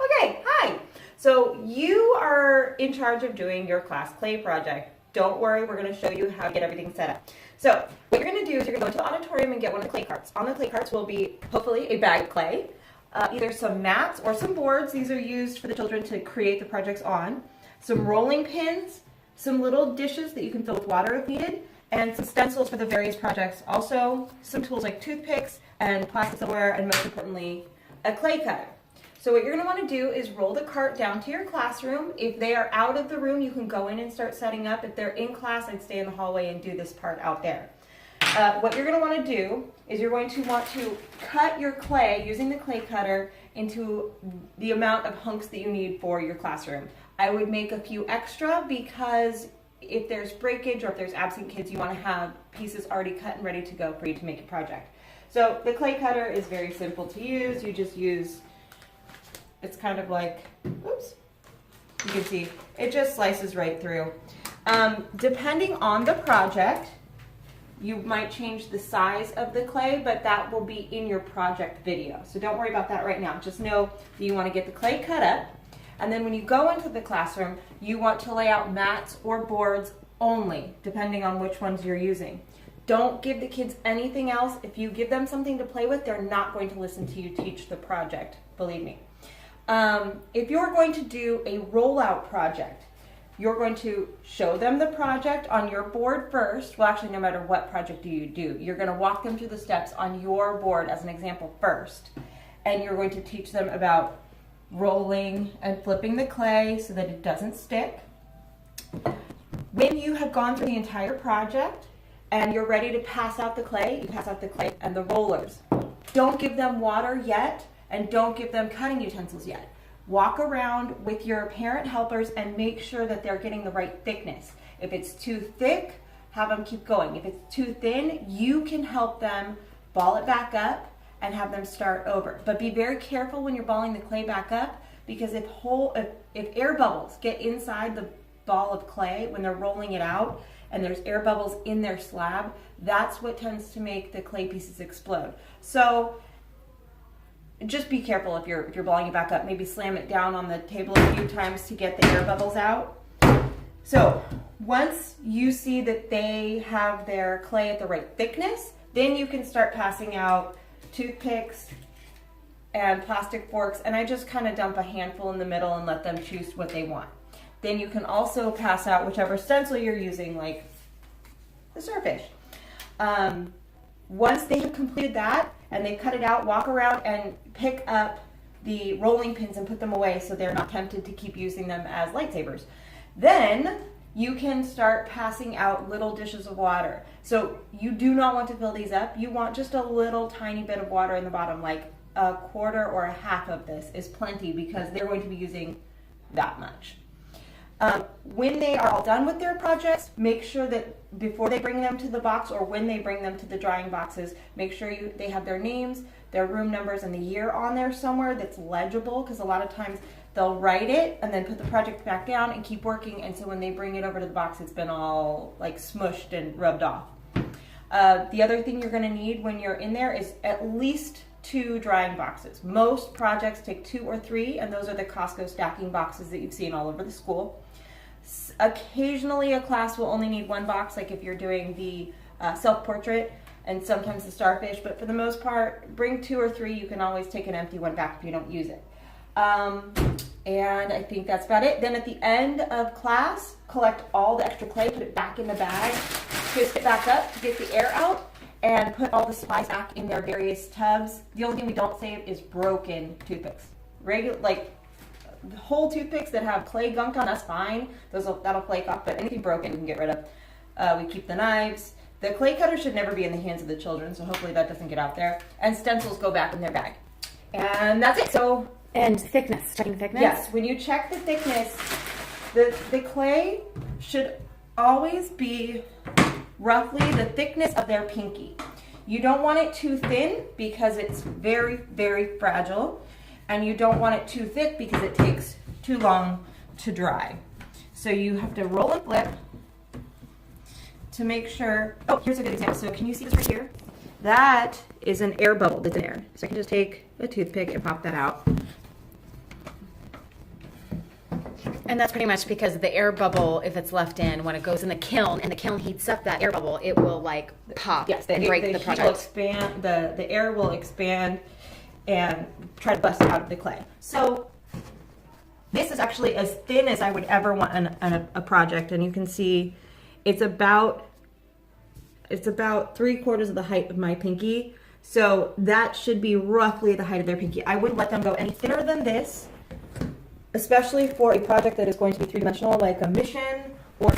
Okay, hi. So you are in charge of doing your class clay project. Don't worry, we're going to show you how to get everything set up. So what you're going to do is you're going to go into the auditorium and get one of the clay carts. On the clay carts will be hopefully a bag of clay, either some mats or some boards. These are used for the children to create the projects on. Some rolling pins, some little dishes that you can fill with water if needed, and some stencils for the various projects. Also, some tools like toothpicks and plastic silverware, and most importantly, a clay cutter. So what you're going to want to do is roll the cart down to your classroom. If they are out of the room, you can go in and start setting up. If they're in class, I'd stay in the hallway and do this part out there. What you're going to want to do is you're going to want to cut your clay using the clay cutter into the amount of hunks that you need for your classroom. I would make a few extra because if there's breakage or if there's absent kids, you want to have pieces already cut and ready to go for you to make a project. So the clay cutter is very simple to use. You just use, it's kind of like, oops, you can see, it just slices right through. Depending on the project, you might change the size of the clay, but that will be in your project video. So don't worry about that right now. Just know that you want to get the clay cut up. And then when you go into the classroom, you want to lay out mats or boards only, depending on which ones you're using. Don't give the kids anything else. If you give them something to play with, they're not going to listen to you teach the project, believe me. If you're going to do a rollout project, you're going to show them the project on your board first. Well, actually, no matter what project you do, you're going to walk them through the steps on your board as an example first. And you're going to teach them about rolling and flipping the clay so that it doesn't stick. When you have gone through the entire project and you're ready to pass out the clay, you pass out the clay and the rollers. Don't give them water yet, and don't give them cutting utensils yet. Walk around with your parent helpers and make sure that they're getting the right thickness. If it's too thick, have them keep going. If it's too thin, you can help them ball it back up and have them start over. But be very careful when you're balling the clay back up, because if air bubbles get inside the ball of clay when they're rolling it out and there's air bubbles in their slab, that's what tends to make the clay pieces explode. So just be careful if you're balling it back up. Maybe slam it down on the table a few times to get the air bubbles out. So once you see that they have their clay at the right thickness, then you can start passing out toothpicks and plastic forks, and I just kind of dump a handful in the middle and let them choose what they want. Then you can also pass out whichever stencil you're using, like the starfish. Once they have completed that and they cut it out, walk around and pick up the rolling pins and put them away so they're not tempted to keep using them as lightsabers. Then you can start passing out little dishes of water. So you do not want to fill these up. You want just a little tiny bit of water in the bottom, like a quarter or a half of this is plenty, because they're going to be using that much. When they are all done with their projects, make sure that before they bring them to the box or when they bring them to the drying boxes, make sure they have their names, their room numbers, and the year on there somewhere that's legible, because a lot of times they'll write it and then put the project back down and keep working, and so when they bring it over to the box, it's been all like smushed and rubbed off. The other thing you're going to need when you're in there is at least 2 drying boxes. Most projects take 2 or 3, and those are the Costco stacking boxes that you've seen all over the school. Occasionally a class will only need 1 box, like if you're doing the self-portrait and sometimes the starfish, but for the most part, bring 2 or 3. You can always take an empty one back if you don't use it. And I think that's about it. Then at the end of class, collect all the extra clay, put it back in the bag, twist it back up to get the air out, and put all the supplies back in their various tubs. The only thing we don't save is broken toothpicks. Regular, like whole toothpicks that have clay gunk on, that's fine. That'll flake off, but anything broken we can get rid of. We keep the knives. The clay cutter should never be in the hands of the children, so hopefully that doesn't get out there. And stencils go back in their bag. And that's it. So, and thickness, checking thickness? Yes, when you check the thickness, the clay should always be roughly the thickness of their pinky. You don't want it too thin because it's very, very fragile, and you don't want it too thick because it takes too long to dry. So you have to roll and flip to make sure. Oh, here's a good example. So can you see this right here? That is an air bubble that's in there. So I can just take a toothpick and pop that out. And that's pretty much because the air bubble, if it's left in, when it goes in the kiln and the kiln heats up that air bubble, it will like pop and break the heat will project. expand, the air will expand and try to bust it out of the clay. So this is actually as thin as I would ever want a project, and you can see it's about 3/4 of the height of my pinky. So that should be roughly the height of their pinky. I wouldn't let them go any thinner than this, especially for a project that is going to be 3-dimensional, like a mission or